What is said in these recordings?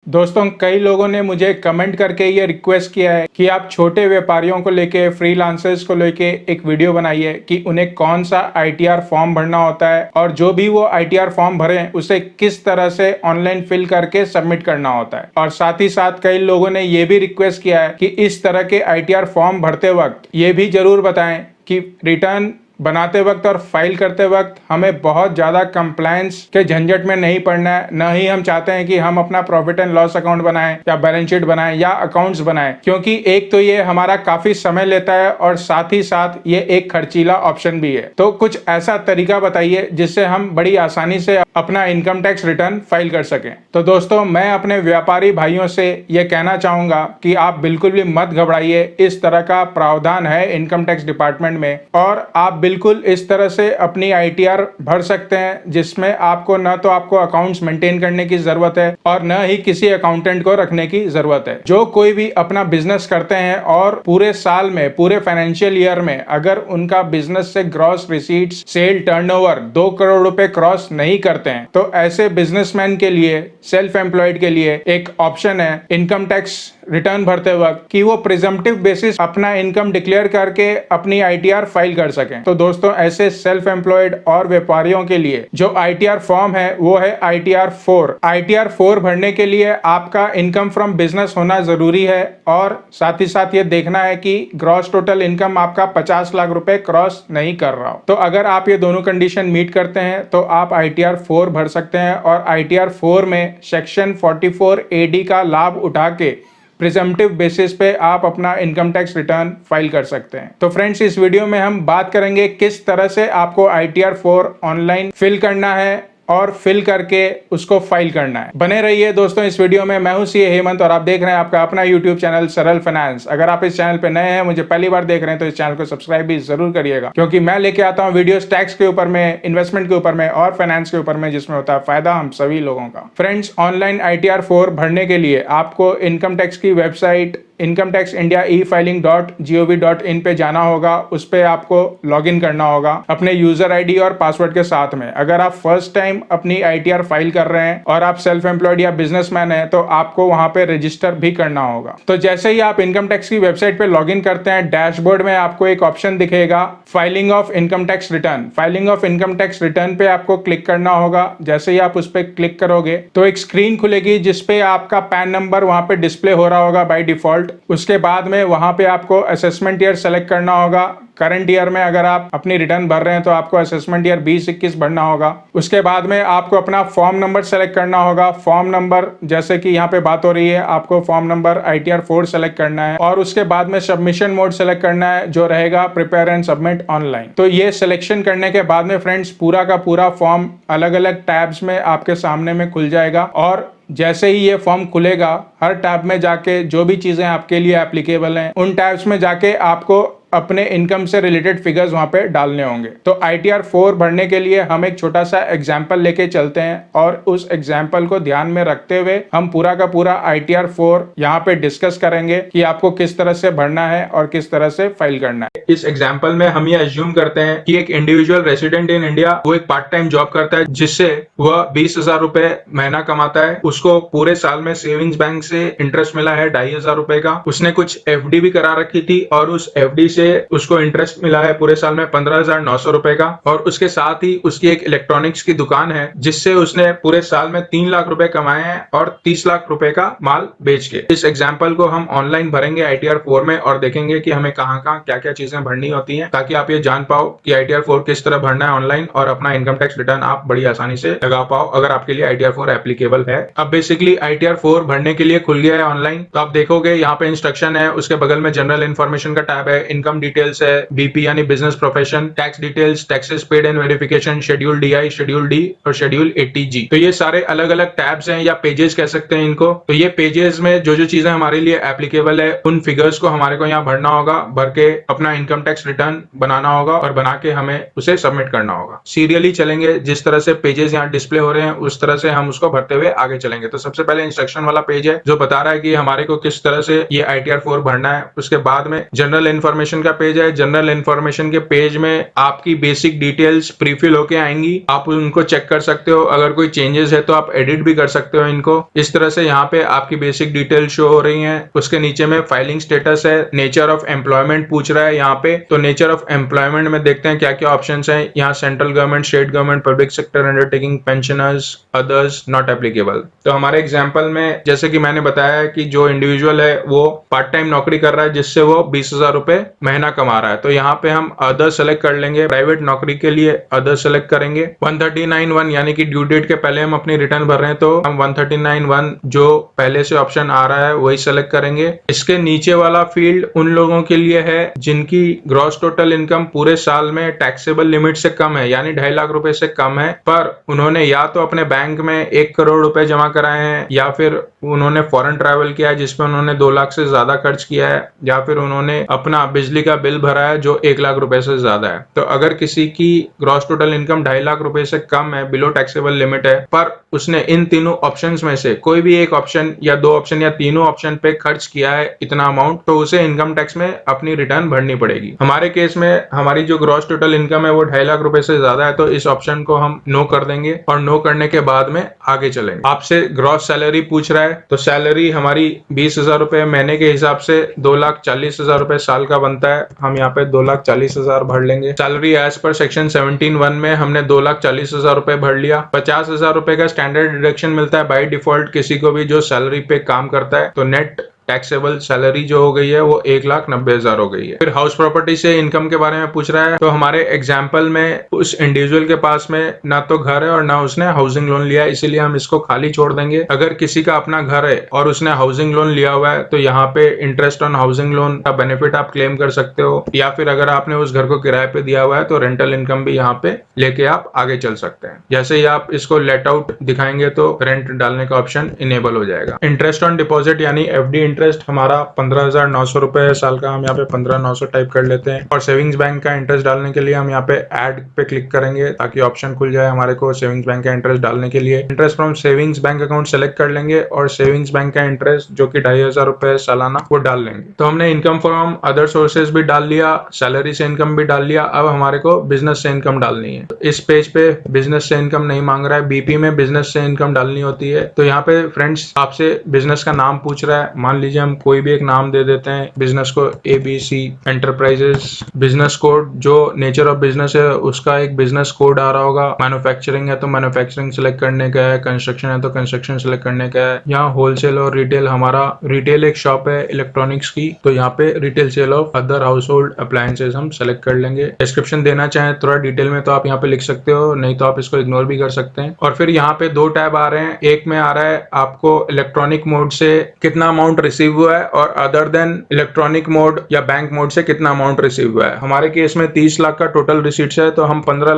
दोस्तों, कई लोगों ने मुझे कमेंट करके ये रिक्वेस्ट किया है कि आप छोटे व्यापारियों को लेके, फ्रीलांसर्स को लेके एक वीडियो बनाइए कि उन्हें कौन सा आईटीआर फॉर्म भरना होता है और जो भी वो आईटीआर फॉर्म भरें उसे किस तरह से ऑनलाइन फिल करके सबमिट करना होता है। और साथ ही साथ कई लोगों ने ये भी रिक्वेस्ट किया है कि इस तरह के आईटीआर फॉर्म भरते वक्त ये भी जरूर बताएं कि रिटर्न बनाते वक्त और फाइल करते वक्त हमें बहुत ज्यादा कंप्लायंस के झंझट में नहीं पड़ना है। न ही हम चाहते हैं कि हम अपना प्रॉफिट एंड लॉस अकाउंट बनाएं या बैलेंस शीट बनाएं या अकाउंट्स बनाएं, क्योंकि एक तो ये हमारा काफी समय लेता है और साथ ही साथ ये एक खर्चीला ऑप्शन भी है। तो कुछ ऐसा तरीका बताइए जिससे हम बड़ी आसानी से अपना इनकम टैक्स रिटर्न फाइल कर सकें। तो दोस्तों, मैं अपने व्यापारी भाइयों से ये कहना चाहूंगा कि आप बिल्कुल भी मत घबराइए। इस तरह का प्रावधान है इनकम टैक्स डिपार्टमेंट में और आप बिल्कुल इस तरह से अपनी आईटीआर भर सकते हैं जिसमें आपको न तो आपको अकाउंट्स मेंटेन करने की जरूरत है और न ही किसी अकाउंटेंट को रखने की जरूरत है। जो कोई भी अपना बिजनेस करते हैं और पूरे साल में, पूरे फाइनेंशियल ईयर में अगर उनका बिजनेस से gross receipts, sale turnover 2 crore रुपए क्रॉस नहीं करते हैं, तो ऐसे बिजनेसमैन के लिए, सेल्फ एम्प्लॉयड के लिए एक ऑप्शन है इनकम टैक्स रिटर्न भरते वक्त कि वो प्रिजम्पटिव बेसिस अपना इनकम डिक्लेयर करके अपनी आईटीआर फाइल कर सकें। तो दोस्तों, ऐसे सेल्फ एम्प्लॉयड और व्यापारियों के लिए जो आईटीआर फॉर्म है वो है आईटीआर 4। आईटीआर 4 भरने के लिए आपका इनकम फ्रॉम बिजनेस होना जरूरी है और साथ ही साथ ये देखना है कि ग्रॉस टोटल इनकम आपका 50 लाख रुपए क्रॉस नहीं कर रहा हो। तो अगर आप ये दोनों कंडीशन मीट करते हैं तो आप आईटीआर 4 भर सकते हैं और आईटीआर 4 में सेक्शन 44 AD का लाभ उठा के प्रिजम्पटिव बेसिस पे आप अपना इनकम टैक्स रिटर्न फाइल कर सकते हैं। तो फ्रेंड्स, इस वीडियो में हम बात करेंगे किस तरह से आपको आईटीआर 4 ऑनलाइन फिल करना है और फिल करके उसको फाइल करना है। बने रहिए दोस्तों इस वीडियो में। मैं हूं सीए हेमंत और आप देख रहे हैं आपका अपना यूट्यूब चैनल सरल फाइनेंस। अगर आप इस चैनल पे नए हैं, मुझे पहली बार देख रहे हैं, तो इस चैनल को सब्सक्राइब भी जरूर करिएगा, क्योंकि मैं लेके आता हूं वीडियोस टैक्स के ऊपर में, इन्वेस्टमेंट के ऊपर में और फाइनेंस के ऊपर में, जिसमें होता है फायदा हम सभी लोगों का। फ्रेंड्स, ऑनलाइन आईटीआर 4 भरने के लिए आपको इनकम टैक्स की website income tax India e-filing.gov.in पे जाना होगा। उस पे आपको लॉगिन करना होगा अपने यूजर आईडी और पासवर्ड के साथ में। अगर आप फर्स्ट टाइम अपनी आईटीआर फाइल कर रहे हैं और आप सेल्फ एम्प्लॉयड या बिजनेसमैन हैं, तो आपको वहां पे रजिस्टर भी करना होगा। तो जैसे ही आप इनकम टैक्स की वेबसाइट पे लॉगिन करते हैं, डैशबोर्ड में आपको एक ऑप्शन दिखेगा filing of income tax return. Filing of income tax return पे आपको क्लिक करना होगा। जैसे ही आप उस पर क्लिक करोगे तो एक स्क्रीन खुलेगी जिसपे आपका पैन नंबर वहां पे डिस्प्ले हो रहा होगा बाय डिफॉल्ट। उसके बाद में वहां पे आपको असेसमेंट ईयर सेलेक्ट करना होगा। करंट ईयर में अगर आप अपनी रिटर्न भर रहे हैं तो आपको असेसमेंट ईयर 2021 भरना होगा। उसके बाद में आपको अपना फॉर्म नंबर सेलेक्ट करना होगा। फॉर्म नंबर, जैसे कि यहाँ पे बात हो रही है, आपको फॉर्म नंबर आईटीआर 4 सेलेक्ट करना है और उसके बाद में सबमिशन मोड सेलेक्ट करना है, जो रहेगा प्रिपेयर एंड सबमिट ऑनलाइन। तो ये सिलेक्शन करने के बाद में फ्रेंड्स, पूरा का पूरा फॉर्म अलग अलग टैब्स में आपके सामने में खुल जाएगा और जैसे ही ये फॉर्म खुलेगा, हर टैब में जाके जो भी चीजें आपके लिए एप्लीकेबल हैं, उन टैब्स में जाके आपको अपने इनकम से रिलेटेड फिगर्स वहां पे डालने होंगे। तो आईटीआर 4 भरने के लिए हम एक छोटा सा एग्जाम्पल लेके चलते हैं और उस एग्जाम्पल को ध्यान में रखते हुए हम पूरा का पूरा आईटीआर 4 यहाँ पे डिस्कस करेंगे कि आपको किस तरह से भरना है और किस तरह से फाइल करना है। इस एग्जाम्पल में हम ये अज्यूम करते हैं कि एक इंडिविजुअल रेसिडेंट इन इंडिया वो एक पार्ट टाइम जॉब करता है जिससे वह 20,000 रुपए महीना कमाता है। उसको पूरे साल में सेविंग्स बैंक से इंटरेस्ट मिला है 2,500 रुपए का। उसने कुछ एफडी भी करा रखी थी और उस एफडी से उसको इंटरेस्ट मिला है पूरे साल में 15,900 रुपए का। और उसके साथ ही उसकी एक इलेक्ट्रॉनिक्स की दुकान है जिससे उसने पूरे साल में 3 लाख रुपए कमाए हैं और 30 लाख रुपए का माल बेच के। इस एग्जाम्पल को हम ऑनलाइन भरेंगे आईटीआर 4 में और देखेंगे कि हमें कहाँ कहाँ क्या क्या चीजें भरनी होती हैं, ताकि आप ये जान पाओ कि आईटीआर 4 किस तरह भरना है ऑनलाइन और अपना इनकम टैक्स रिटर्न आप बड़ी आसानी से लगा पाओ अगर आपके लिए आईटीआर 4 एप्लीकेबल है। अब बेसिकली आईटीआर 4 भरने के लिए खुल गया है ऑनलाइन। तो आप देखोगे यहाँ पे इंस्ट्रक्शन है, उसके बगल में जनरल इन्फॉर्मेशन का टैब है, इनकम डिटेल्स है, बीपी यानी business profession, tax details, taxes paid and verification, schedule DI, schedule D और शेड्यूल 80G। तो ये सारे अलग अलग टैब्स हैं या पेजेस कह सकते हैं इनको। तो ये पेजेस में जो जो चीजें हमारे लिए एप्लीकेबल है उन फिगर्स को हमारे को यहाँ भरना होगा, भर के अपना इनकम टैक्स रिटर्न बनाना होगा और बना के हमें उसे सबमिट करना होगा। सीरियली चलेंगे, जिस तरह से पेजेस यहाँ डिस्प्ले हो रहे हैं उस तरह से हम उसको भरते हुए आगे चलेंगे। तो सबसे पहले इंस्ट्रक्शन वाला पेज है जो बता रहा है कि हमारे को किस तरह से ये आईटीआर 4 भरना है। उसके बाद में जनरल इन्फॉर्मेशन इन्फॉर्मेशन का पेज है। जनरल इन्फॉर्मेशन के पेज में आपकी बेसिक डिटेल्स प्रीफिल होके आएंगी, आप उनको चेक कर सकते हो। अगर कोई चेंजेस है तो आप एडिट भी कर सकते हो इनको। इस तरह से यहाँ पे आपकी बेसिक डिटेल शो हो रही हैं। उसके नीचे में फाइलिंग स्टेटस है, नेचर ऑफ एम्प्लॉयमेंट पूछ रहा है यहाँ पे, तो नेचर ऑफ एम्प्लॉयमेंट में देखते हैं क्या क्या ऑप्शन है। यहाँ central government, state government, public sector undertaking, pensioners, others, not applicable. तो हमारे एग्जाम्पल में जैसे कि मैंने बताया कि जो इंडिविजुअल है वो पार्ट टाइम नौकरी कर रहा है जिससे वो 20,000 रुपए महीना कमा रहा है, तो यहाँ पे हम अदर सेलेक्ट कर लेंगे। प्राइवेट नौकरी के लिए अदर सेलेक्ट करेंगे। 139(1) यानी कि ड्यू डेट के पहले हम अपनी रिटर्न भर रहे हैं तो हम 139(1) जो पहले से ऑप्शन आ रहा है वही सेलेक्ट करेंगे। इसके नीचे वाला फील्ड उन लोगों के लिए है जिनकी ग्रॉस टोटल इनकम पूरे साल में टैक्सेबल लिमिट से कम है, यानी 2.5 लाख रुपए से कम है, पर उन्होंने या तो अपने बैंक में 1 करोड़ रुपए जमा कराए हैं, या फिर उन्होंने फॉरेन ट्रैवल किया है जिसमें उन्होंने 2 लाख से ज्यादा खर्च किया है, या फिर उन्होंने अपना बिजली का बिल भरा है जो 1 लाख रुपए से ज्यादा है। तो अगर किसी की ग्रॉस टोटल इनकम 2.5 लाख रुपए से कम है, बिलो टैक्सेबल लिमिट है, पर उसने इन तीनों ऑप्शंस में से कोई भी एक ऑप्शन या 2 ऑप्शन या तीनों ऑप्शन पे खर्च किया है इतना अमाउंट, तो उसे इनकम टैक्स में अपनी रिटर्न भरनी पड़ेगी। हमारे केस में हमारी जो ग्रॉस टोटल इनकम है वो 2.5 लाख रुपए से ज्यादा है, तो इस ऑप्शन को हम नो कर देंगे और नो करने के बाद में आगे चलेंगे। आपसे ग्रॉस सैलरी पूछ रहा है, तो सैलरी हमारी 20,000 रुपए महीने के हिसाब से 2,40,000 रुपए साल का बनता है। हम यहाँ पे 2,40,000 भर लेंगे। सैलरी एज पर सेक्शन 17(1) में हमने 2,40,000 रुपए भर लिया। 50,000 रुपए का स्टैंडर्ड डिडक्शन मिलता है बाय डिफॉल्ट किसी को भी जो सैलरी पे काम करता है, तो नेट टैक्सेबल सैलरी जो हो गई है वो 1,90,000 हो गई है। फिर हाउस प्रॉपर्टी से इनकम के बारे में पूछ रहा है, तो हमारे एग्जाम्पल में उस इंडिविजुअल के पास में ना तो घर है और ना उसने हाउसिंग लोन लिया है, इसीलिए हम इसको खाली छोड़ देंगे। अगर किसी का अपना घर है और उसने हाउसिंग लोन लिया हुआ है तो यहाँ पे इंटरेस्ट ऑन हाउसिंग लोन का बेनिफिट आप क्लेम कर सकते हो, या फिर अगर आपने उस घर को किराए पे दिया हुआ है तो रेंटल इनकम भी यहाँ पे लेके आप आगे चल सकते हैं। जैसे ही आप इसको लेट आउट दिखाएंगे तो रेंट डालने का ऑप्शन इनेबल हो जाएगा। इंटरेस्ट ऑन डिपॉजिट यानी एफडी इंटरेस्ट हमारा 15,900 रुपए है साल का, हम यहाँ पे 15,900 टाइप कर लेते हैं। और सेविंग्स बैंक का इंटरेस्ट डालने के लिए हम यहाँ पे ऐड पे क्लिक करेंगे ताकि ऑप्शन खुल जाए हमारे को सेविंग्स बैंक का इंटरेस्ट डालने के लिए। Interest from savings bank account select कर लेंगे और सेविंग्स बैंक का इंटरेस्ट जो कि 2,500 रुपए सालाना वो डाल लेंगे। तो हमने इनकम फ्रॉम अदर सोर्सेज भी डाल लिया, सैलरी से इनकम भी डाल लिया। अब हमारे को बिजनेस से इनकम डालनी है। तो इस पेज पे बिजनेस से इनकम नहीं मांग रहा है, बीपी में बिजनेस से इनकम डालनी होती है। तो यहाँ पे फ्रेंड्स आपसे बिजनेस का नाम पूछ रहा है, मान लीजिए हम कोई भी एक नाम दे देते हैं बिजनेस को, ABC एंटरप्राइजेस। बिजनेस कोड जो नेचर ऑफ बिजनेस है उसका एक बिजनेस कोड आ रहा होगा। मैन्युफैक्चरिंग है तो मैन्युफैक्चरिंग सेलेक्ट करने का है, कंस्ट्रक्शन है तो कंस्ट्रक्शन सेलेक्ट करने का है। यहाँ होलसेल और रिटेल, हमारा रिटेल एक शॉप है इलेक्ट्रॉनिक्स की, तो यहाँ पे retail sale of other house hold appliances हम सेलेक्ट कर लेंगे। डिस्क्रिप्शन देना चाहें थोड़ा डिटेल में तो आप यहाँ पे लिख सकते हो, नहीं तो आप इसको इग्नोर भी कर सकते हैं। और फिर यहाँ पे 2 टैब आ रहे हैं, एक में आ रहा है आपको इलेक्ट्रॉनिक मोड से कितना अमाउंट रिसीव हुआ है और अदर देन इलेक्ट्रॉनिक मोड या बैंक मोड से कितना अमाउंट रिसीव हुआ है। हमारे केस में 30 लाख का टोटल रिसीट्स है, तो हम 15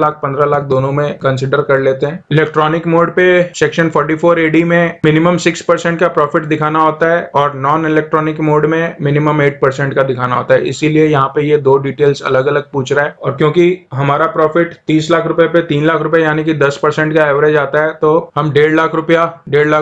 लाख दोनों में कंसिडर कर लेते हैं। इलेक्ट्रॉनिक मोड पे सेक्शन 44AD में मिनिमम 6% का प्रॉफिट दिखाना होता है और नॉन इलेक्ट्रॉनिक मोड में मिनिमम 8% का दिखाना होता है, इसीलिए यहाँ पे ये 2 डिटेल्स अलग अलग पूछ रहा है। और क्योंकि हमारा प्रॉफिट 30 लाख रुपए पे 3 लाख रुपए यानी कि 10% का एवरेज आता है, तो हम 1.5 लाख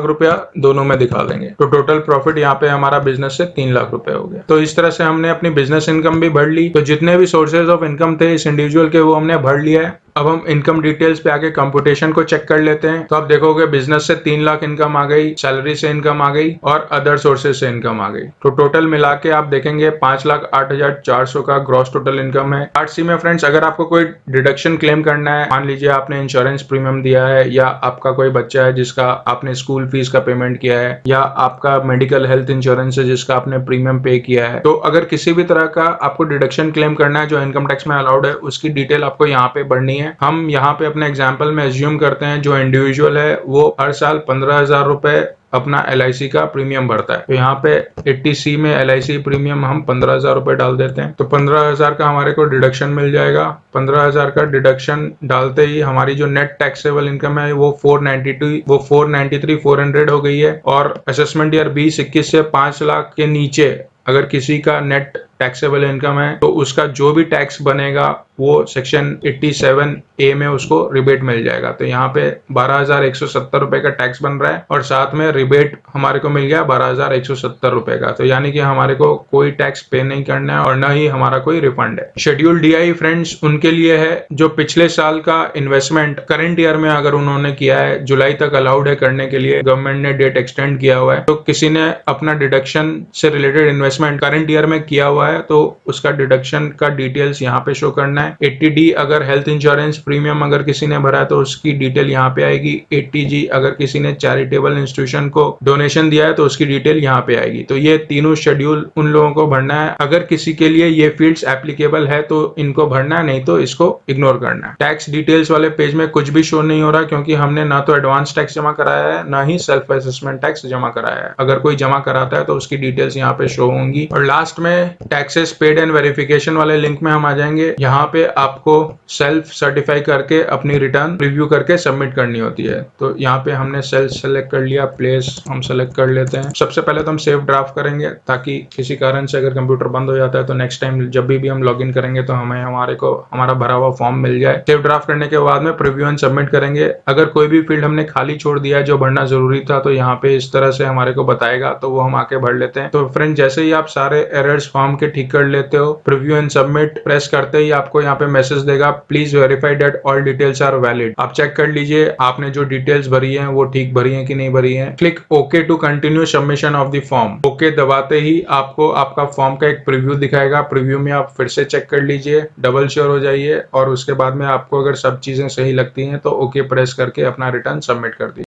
रुपया दोनों में दिखा देंगे। तो टोटल प्रॉफिट यहाँ पे हमारा बिजनेस से 3 लाख रुपए हो गया। तो इस तरह से हमने अपनी बिजनेस इनकम भी भर ली। तो जितने भी सोर्सेज ऑफ इनकम थे इस इंडिविजुअल के वो हमने भर लिया है। अब हम इनकम डिटेल्स पे आके कंप्यूटेशन को चेक कर लेते हैं। तो आप देखोगे बिजनेस से 3 लाख इनकम आ गई, सैलरी से इनकम आ गई और अदर सोर्सेज से इनकम आ गई। तो टोटल मिला के आप देखेंगे 5,08,400 का ग्रॉस टोटल इनकम है। पार्ट सी में फ्रेंड्स अगर आपको कोई डिडक्शन क्लेम करना है, मान लीजिए आपने इंश्योरेंस प्रीमियम दिया है, या आपका कोई बच्चा है जिसका आपने स्कूल फीस का पेमेंट किया है, या आपका मेडिकल हेल्थ इंश्योरेंस है जिसका आपने प्रीमियम पे किया है, तो अगर किसी भी तरह का आपको डिडक्शन क्लेम करना है जो इनकम टैक्स में अलाउड है, उसकी डिटेल आपको यहाँ पे भरनी है। हम यहाँ पे अपने एग्जाम्पल में एज्यूम करते हैं जो इंडिविजुअल है वो हर साल 15,000 रुपए अपना LIC का प्रीमियम भरता है। तो यहाँ पे 80C में LIC प्रीमियम हम 15,000 रुपए डाल देते हैं, तो 15,000 का हमारे को डिडक्शन मिल जाएगा। 15,000 का डिडक्शन डालते ही हमारी जो नेट टैक्सेबल इनकम है वो 493,400 हो गई है। और असेसमेंट ईयर 2021 से 5 लाख के नीचे अगर किसी का नेट टैक्सेबल इनकम है तो उसका जो भी टैक्स बनेगा वो सेक्शन 87A में उसको रिबेट मिल जाएगा। तो यहाँ पे 12,170 रुपए का टैक्स बन रहा है और साथ में रिबेट हमारे को मिल गया 12,170 रुपए का। तो यानी कि हमारे को कोई टैक्स पे नहीं करना है और न ही हमारा कोई रिफंड है। शेड्यूल DI फ्रेंड्स उनके लिए है जो पिछले साल का इन्वेस्टमेंट करंट ईयर में अगर उन्होंने किया है, जुलाई तक अलाउड है करने के लिए, गवर्नमेंट ने डेट एक्सटेंड किया हुआ है। तो किसी ने अपना डिडक्शन से रिलेटेड इन्वेस्टमेंट करंट ईयर में किया हुआ है तो उसका डिडक्शन का डिटेल्स यहाँ पे शो करना है। 80D अगर हेल्थ इंश्योरेंस प्रीमियम अगर किसी ने भरा है तो उसकी डिटेल यहाँ पे आएगी। 80G अगर किसी ने चैरिटेबल इंस्टीट्यूशन को डोनेशन दिया है तो उसकी डिटेल यहाँ पे आएगी। तो ये तीनों शेड्यूल उन लोगों को भरना है। अगर किसी के लिए ये फील्ड्स एप्लीकेबल है तो इनको भरना है, नहीं तो इसको इग्नोर करना है। टैक्स डिटेल्स वाले पेज में कुछ भी शो नहीं हो रहा क्योंकि हमने ना तो एडवांस टैक्स जमा कराया है ना ही सेल्फ असेसमेंट टैक्स जमा कराया है। अगर कोई जमा कराता है तो उसकी डिटेल्स यहाँ पे शो होंगी। और लास्ट में टैक्सेस पेड एंड वेरिफिकेशन वाले लिंक में हम आ जाएंगे। यहाँ पे आपको सेल्फ सर्टिफाई करके अपनी रिटर्न रिव्यू करके सबमिट करनी होती है। तो यहाँ पे हमने सेल्फ सेलेक्ट कर लिया, प्लेस हम सेलेक्ट कर लेते हैं। सबसे पहले तो हम सेव ड्राफ्ट करेंगे ताकि किसी कारण से अगर कंप्यूटर बंद हो जाता है तो नेक्स्ट टाइम जब भी हम लॉग इन करेंगे तो हमें हमारा भरा हुआ फॉर्म मिल जाए। सेव ड्राफ्ट करने के बाद में प्रीव्यू एंड सबमिट करेंगे। अगर कोई भी फील्ड हमने खाली छोड़ दिया है जो भरना जरूरी था तो यहाँ पे इस तरह से हमारे को बताएगा, तो वो हम आके भर लेते हैं। तो फ्रेंड जैसे ही आप सारे एरर्स फॉर्म के ठीक कर लेते हो, प्रीव्यू एंड सबमिट प्रेस करते ही आपको यहाँ पे मैसेज देगा, please verify that all details are valid. आप चेक कर लीजिए आपने जो डिटेल्स भरी है वो ठीक भरी है कि नहीं भरी है। Click okay to continue submission of the form. Okay दबाते ही आपको आपका फॉर्म का एक प्रीव्यू दिखाएगा। प्रीव्यू में आप फिर से चेक कर लीजिए, डबल श्योर हो जाइए और उसके बाद में आपको अगर सब चीजें सही लगती हैं तो ओके प्रेस करके अपना रिटर्न सबमिट कर दीजिए।